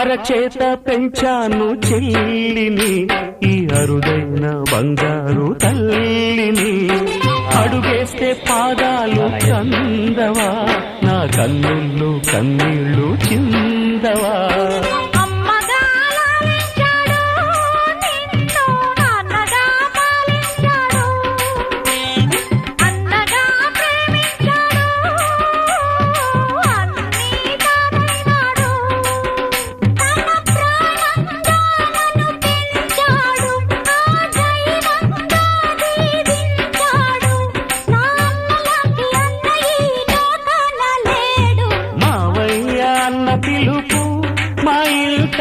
అరచేత పెంచాను చెల్లిని, ఈ అరుదైన బంగారు తల్లిని. అడుగేస్తే పాదాలు కందవా, నా కన్నుల్లో కన్నీళ్ళు చిందవా. పిలుపు మా ఇంట